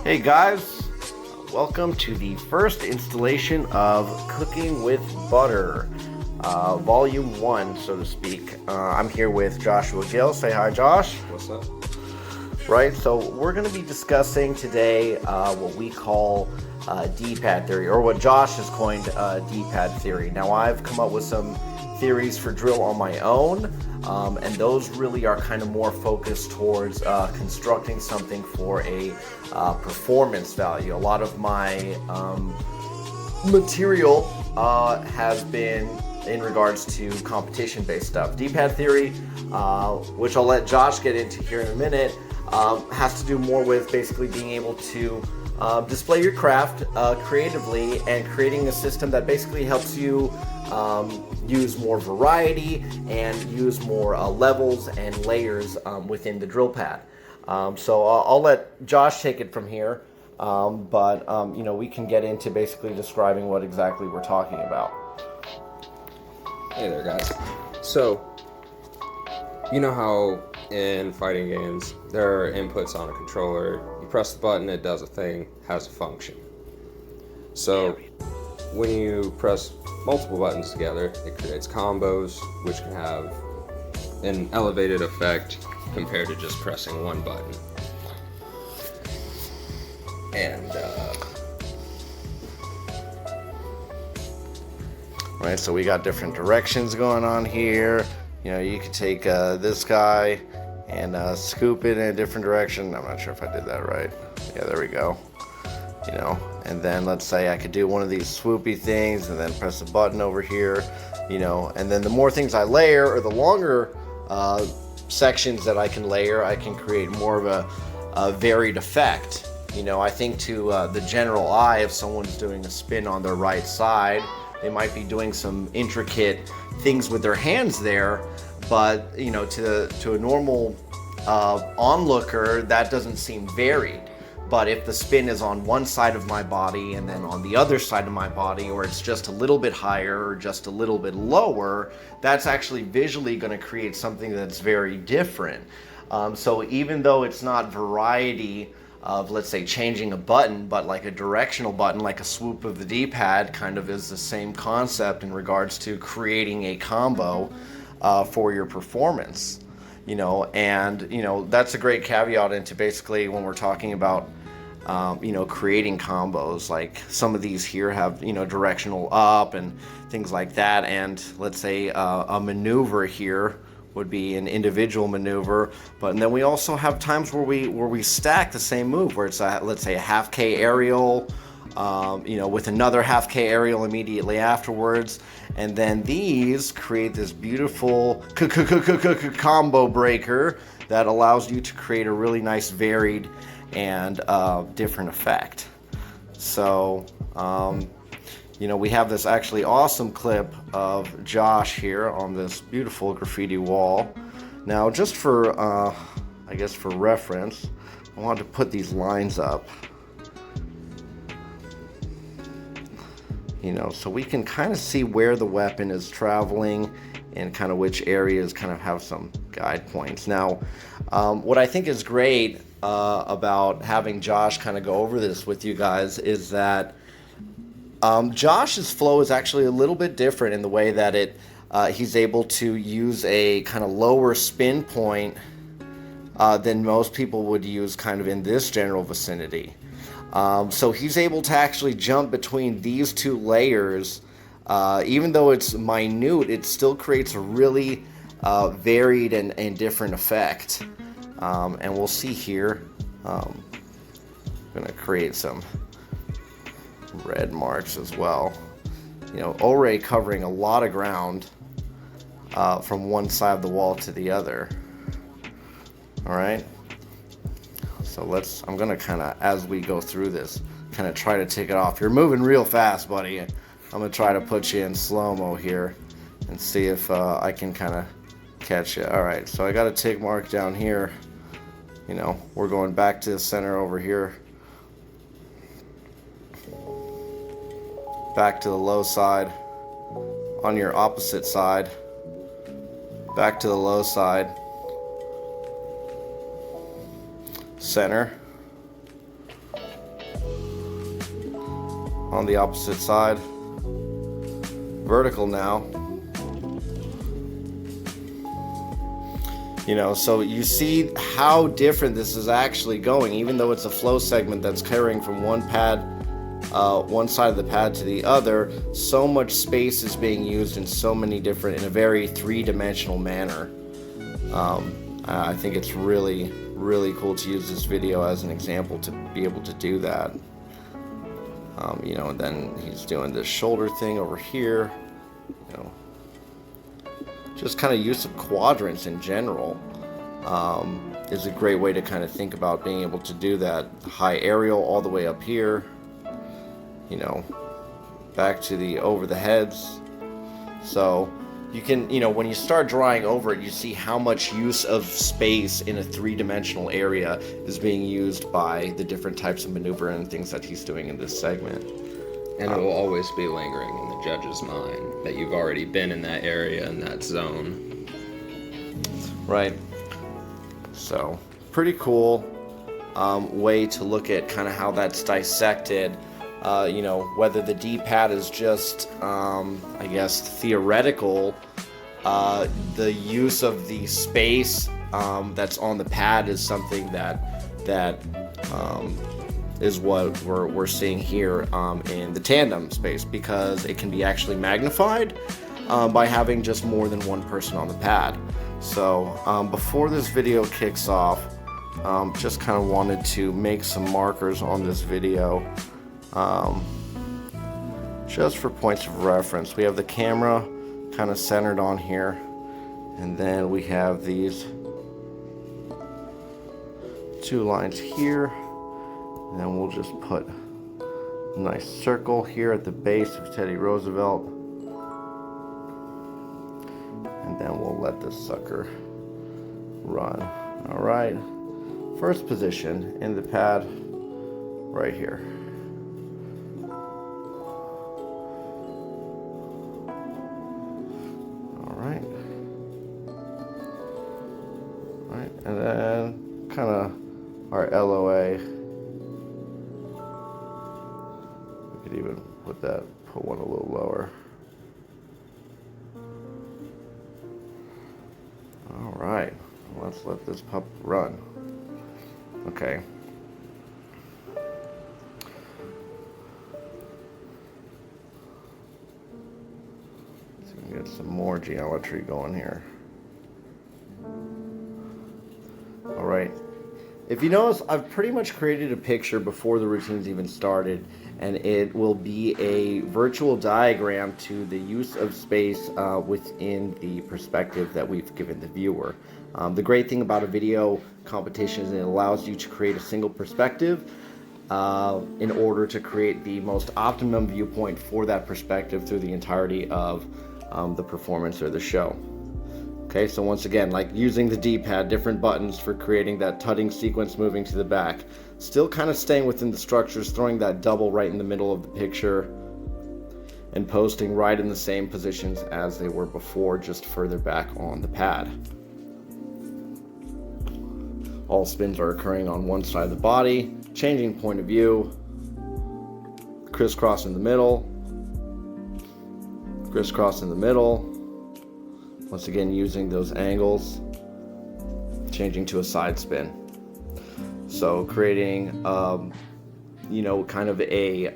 Hey guys, welcome to the first installation of Cooking with Butter, Volume 1, so to speak. I'm here with Joshua Gill. Say hi, Josh. What's up? Right, so we're going to be discussing today what we call D-pad theory, or what Josh has coined D-pad theory. Now, I've come up with some theories for drill on my own, and those really are kind of more focused towards constructing something for a performance value. A lot of my material has been in regards to competition-based stuff. D-pad theory, which I'll let Josh get into here in a minute, has to do more with basically being able to display your craft creatively and creating a system that basically helps you use more variety and use more levels and layers within the drill pad. So I'll let Josh take it from here, but we can get into basically describing what exactly we're talking about. Hey there, guys. So, you know how in fighting games there are inputs on a controller. You press the button, it does a thing, has a function. So, when you press multiple buttons together, it creates combos, which can have an elevated effect compared to just pressing one button. And Right, so we got different directions going on here. You could take this guy and scoop it in a different direction. I'm not sure if I did that right. Yeah, there we go. And then let's say I could do one of these swoopy things and then press a button over here, and then the more things I layer, or the longer sections that I can layer, I can create more of a varied effect. I think to the general eye, if someone's doing a spin on their right side, they might be doing some intricate things with their hands there, but to a normal onlooker, that doesn't seem varied. But if the spin is on one side of my body and then on the other side of my body, or it's just a little bit higher or just a little bit lower, that's actually visually going to create something that's very different. So even though it's not variety of, let's say, changing a button, but like a directional button, like a swoop of the D-pad, kind of is the same concept in regards to creating a combo for your performance. That's a great caveat into basically when we're talking about creating combos. Like some of these here have directional up and things like that, and let's say a maneuver here would be an individual maneuver, and then we also have times where we stack the same move, where it's let's say a half K aerial, with another half K aerial immediately afterwards, and then these create this beautiful combo breaker that allows you to create a really nice varied and different effect. So we have this actually awesome clip of Josh here on this beautiful graffiti wall. Now, just for, I guess for reference, I wanted to put these lines up, so we can kind of see where the weapon is traveling and kind of which areas kind of have some guide points. Now, what I think is great about having Josh kind of go over this with you guys is that Josh's flow is actually a little bit different in the way that he's able to use a kind of lower spin point than most people would use kind of in this general vicinity. So he's able to actually jump between these two layers. Even though it's minute, it still creates a really varied and different effect. And we'll see here. I'm going to create some red marks as well. Ore covering a lot of ground from one side of the wall to the other. All right. So I'm going to kind of, as we go through this, kind of try to take it off. You're moving real fast, buddy. I'm going to try to put you in slow-mo here and see if I can kind of catch you. All right, so I got a tick mark down here. We're going back to the center over here. Back to the low side. On your opposite side. Back to the low side. center, on the opposite side. Vertical now. You know, so you see how different this is actually going, even though it's a flow segment that's carrying from one pad, one side of the pad to the other. So much space is being used in so many different, in a very three-dimensional manner. I think it's really, really cool to use this video as an example to be able to do that. You know, and then he's doing this shoulder thing over here. You know, just kind of use of quadrants in general is a great way to kind of think about being able to do that. High aerial all the way up here, you know, back to the over the heads. So you can, you know, when you start drawing over it, you see how much use of space in a three-dimensional area is being used by the different types of maneuver and things that he's doing in this segment. And it will always be lingering in the judge's mind that you've already been in that area, in that zone. Right. So, pretty cool way to look at kind of how that's dissected. You know, whether the D-pad is just, I guess, theoretical, the use of the space that's on the pad is something that is what we're seeing here in the tandem space, because it can be actually magnified by having just more than one person on the pad. So before this video kicks off, just kind of wanted to make some markers on this video just for points of reference. We have the camera kind of centered on here, and then we have these two lines here. And then we'll just put a nice circle here at the base of Teddy Roosevelt. And then we'll let this sucker run. All right. First position in the pad right here. All right. All right. And then kind of our LOA. Even put one a little lower. All right, let's let this pup run. Okay. So we can get some more geometry going here. All right. If you notice, I've pretty much created a picture before the routines even started, and it will be a virtual diagram to the use of space within the perspective that we've given the viewer. The great thing about a video competition is it allows you to create a single perspective in order to create the most optimum viewpoint for that perspective through the entirety of the performance or the show. Okay, so once again, like using the D-pad, different buttons for creating that tutting sequence moving to the back. Still kind of staying within the structures, throwing that double right in the middle of the picture, and posting right in the same positions as they were before, just further back on the pad. All spins are occurring on one side of the body, changing point of view, crisscross in the middle, crisscross in the middle. Once again, using those angles, changing to a side spin. So creating, you know, kind of a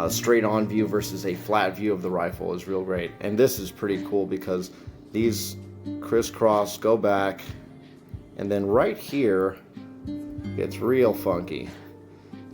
straight on view versus a flat view of the rifle is real great. And this is pretty cool because these crisscross, go back, and then right here gets real funky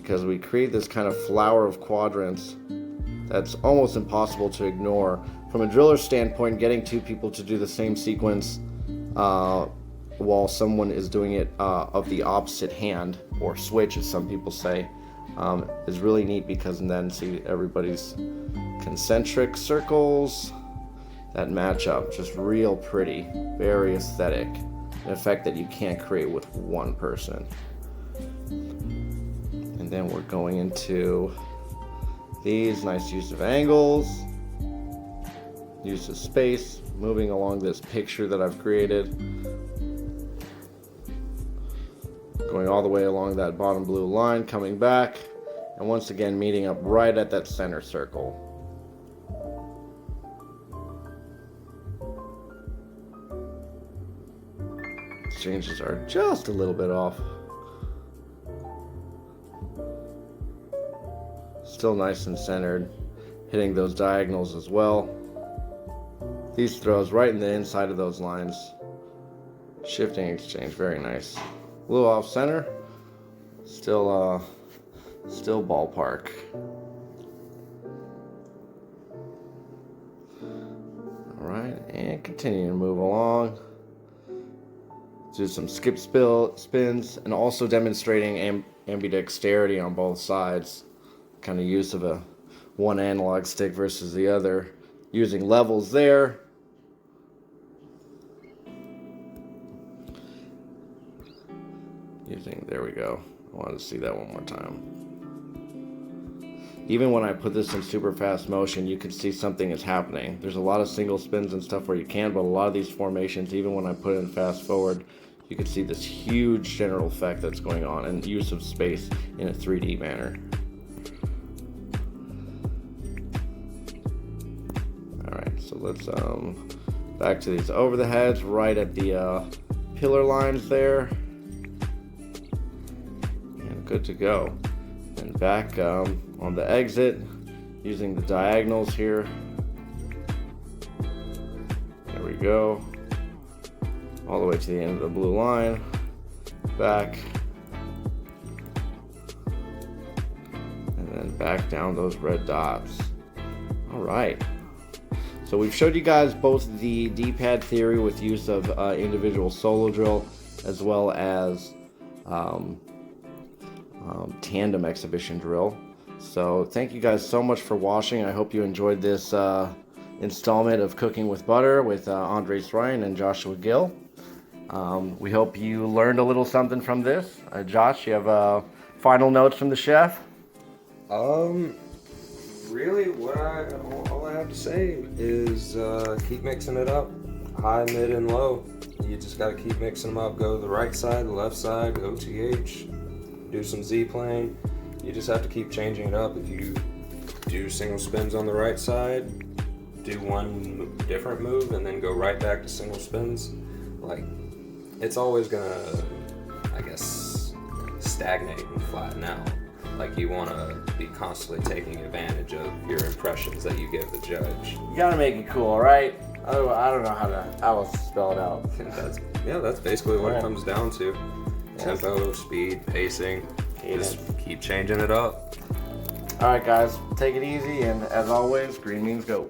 because we create this kind of flower of quadrants that's almost impossible to ignore. From a driller's standpoint, getting two people to do the same sequence while someone is doing it of the opposite hand, or switch as some people say, is really neat, because then see everybody's concentric circles that match up. Just real pretty, very aesthetic, an effect that you can't create with one person. And then we're going into these nice use of angles, use of space, moving along this picture that I've created, going all the way along that bottom blue line, coming back, And once again, meeting up right at that center circle. Exchanges are just a little bit off. Still nice and centered. Hitting those diagonals as well. These throws right in the inside of those lines. Shifting exchange, very nice. A little off center. Still ballpark. All right, and continue to move along. Do some skip spins, and also demonstrating ambidexterity on both sides. Kind of use of a one analog stick versus the other. Using levels there. There we go. I wanted to see that one more time. Even when I put this in super fast motion, you can see something is happening. There's a lot of single spins and stuff where you can, but a lot of these formations, even when I put it in fast forward, you can see this huge general effect that's going on and use of space in a 3D manner. Alright, so let's back to these over the heads, right at the pillar lines there. And good to go. And back on the exit, using the diagonals here. There we go. All the way to the end of the blue line. Back. And then back down those red dots. All right. So we've showed you guys both the D-pad theory with use of individual solo drill, as well as tandem exhibition drill. So thank you guys so much for watching. I hope you enjoyed this installment of Cooking with Butter with Andres Ryan and Joshua Gill. We hope you learned a little something from this. Josh, you have final notes from the chef? Really, all I have to say is keep mixing it up, high, mid, and low. You just got to keep mixing them up. Go to the right side, the left side, OTH, do some Z-plane. You just have to keep changing it up. If you do single spins on the right side, do one different move, and then go right back to single spins. Like, it's always gonna, I guess, stagnate and flatten out. Like, you want to be constantly taking advantage of your impressions that you give the judge. You gotta make it cool, right? I don't know how to spell it out. That's basically what it comes down to. Tempo, speed, pacing. Just keep changing it up. All right, guys, take it easy, and as always, green means go.